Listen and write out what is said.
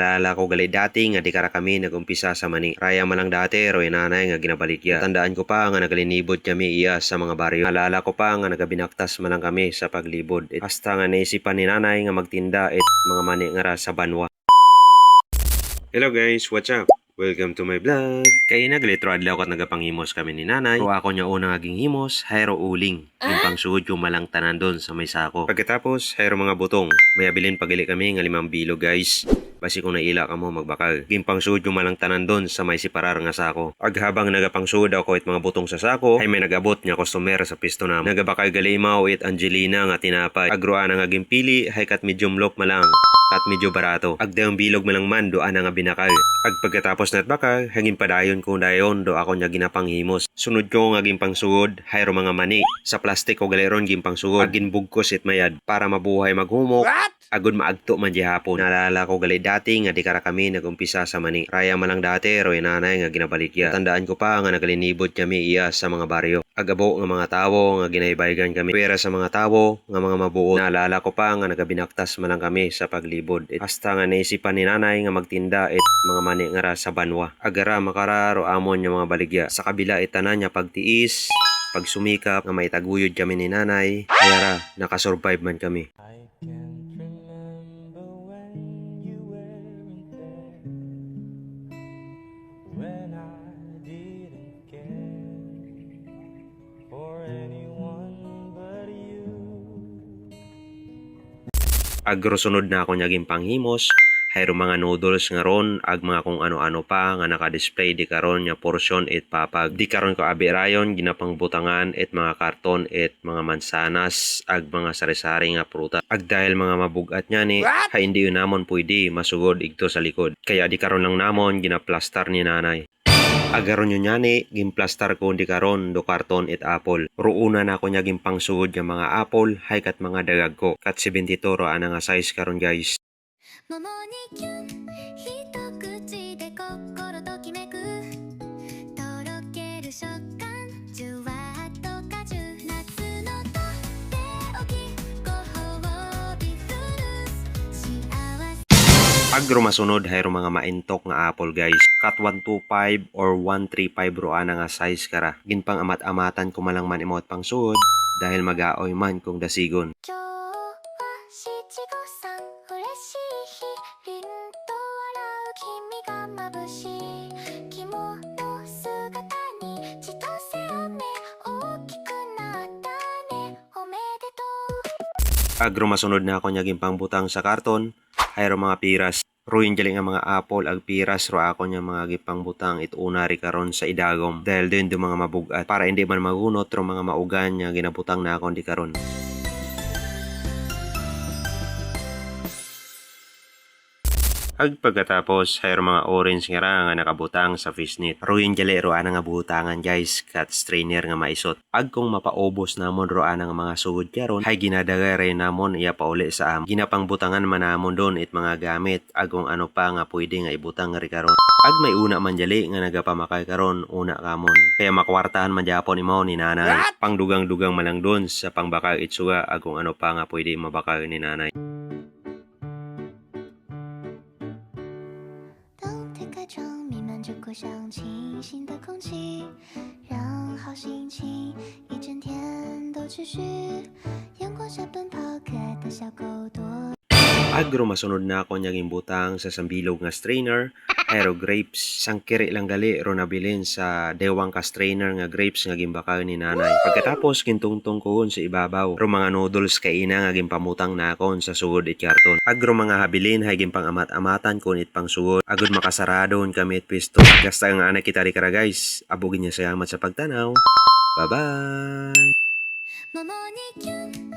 Naalala ko gali dati nga di kara kami nagumpisa sa mani. Raya man lang dati ro nanay nga ginabaligya. Tandaan ko pa nga nagalinibod kami iya sa mga baryo. Naalala ko pa nga nagabinaktas man lang kami sa paglibod. Hasta nga naisipan ni nanay nga magtinda mga mani nga ra sa banwa. Hello guys, what's up? Welcome to my vlog. Kaya naglitro adlaw ko at nagapanghimos kami ni nanay. Kung ako niya unang aging himos, hayro uling. Yung pangsuod yung malang tanan doon sa may sako. Pagkatapos, hayro mga butong. May abilin pagili kami ng 5 bilog guys. Basi kung naila ka mo magbakal. Gimpang suod yung malang tanan doon sa may siparar nga sako. Aghabang nagapang suod ako it mga butong sa sako, ay may nagabot nga customer sa pisto na. Nagabakal galimaw it Angelina nga tinapay. Agroan nga gimpili, hay kat medium loaf malang. Kat medyo barato. Agdayong bilog malang man doan nga binakal. Ag pagkatapos nat bakal, hangin padayon ko dayon do ako nya ginapanghimos. Sunod ko nga gimpang sugod, hayro mga mani. Sa plastik ko galeron gimpang sugod. Agin bugkos it mayad para mabuhay maghumok. Agud maagto man di hapon. Naalala ko gali dati nga di kara kami nagumpisa sa mani. Raya man lang dati ro nanay nga ginabaligya. Tandaan ko pa nga nagalinibod kami iya sa mga baryo. Agabo nga mga tawo nga ginaybaygan kami. Pera sa mga tawo nga mga mabuot. Naalala ko pa nga nagabinaktas man lang kami sa paglibod. Hasta nga naisipan ni nanay nga magtinda mga mani nga ra sa banwa. Agara makararo amon yung mga baligya. Sa kabila itanan niya pagtiis, pagsumikap nga maitaguyod kami ni nanay. Kaya ra nakasurvive man kami. When I didn't care for anyone but you. Agrosunod na ako naging panghimos, hayro mga noodles nga ron, ag mga kung ano-ano pa nga naka-display di karon nga porsyon it papag. Di karon ko abirayon, ginapang butangan it mga karton it mga mansanas, ag mga sari-sari nga pruta. Ag dahil mga mabugat nya ni, hay hindi yun namon pwede masugod igto sa likod. Kaya di karon lang namon ginaplastar ni nanay. Agaron yun yani, gimplastar ko di karon do karton it apple. Ruuna na ako niya gimpang sugod yung mga apple, hay kat mga dagag ko. Kat 72 ro ana nga size karon guys. 桃にキュン一口で心ときめくとろける食感じゅわっと果汁夏のとっておきご褒美フルーツ幸せ Agro masunod hayro mga maintok nga apple guys. Kat 125 or 135 ro ana nga size kara. Ginpang amat-amatan ko malang man imot pang suod dahil mag-aoy man kung dasigon. 今日は七五三嬉しい日凛と笑う君が眩しい着物姿に千歳飴大きくなったねおめでとう Agro masunod na ako niya gimpang butang sa karton, hayro mga piras. Ruin jali nga mga apple ag piras ro ako niya mga gipang butang ituna ri karon sa idagom. Dahil din do mga mabugat para hindi man magunot ro mga maugan niya ginabutang na ako di karon. Ag pagkatapos, hayro mga orange nga ra nga nakabutang sa fishnet. Ruin jali ro ana nga butangan guys, kat strainer nga maisot. Ag kung mapaubos namon ro ana nga mga sugod karon, hay ginadagare namon iya pauli sa am. Ginapang butangan man namon don it mga gamit, ag kung ano pa nga pwede nga ibutang ri karon. Ag may una man jali nga nagapamakay karon una kamon. Kaya makwartahan man japon imo ni nanay. Pangdugang-dugang man lang don sa pangbakal itsuga, ag kung ano pa nga pwede mabakal ni nanay. 当推开窗，弥漫着果香清新的空气，让好心情一整天都持续。阳光下奔跑，可爱的小狗多。 Agro masunod na ako niyang imbutang sa sambilog nga strainer, aero grapes. Sangkiri lang gali ro nabilin sa dewang ka strainer nga grapes nga gimbakal ni nanay. Pagkatapos kintungtong ko sa ibabaw, ro mga noodles kay ina nga gimpamutang na akon sa sugod it karton. Agro mga habilin hay gimpang amat-amatan kun it pang sugod. Agud makasaradon kami it pisto. Gasta nga anak kita ri kara guys. Abugin niya salamat sa pagtanaw. Bye-bye! 桃にキュン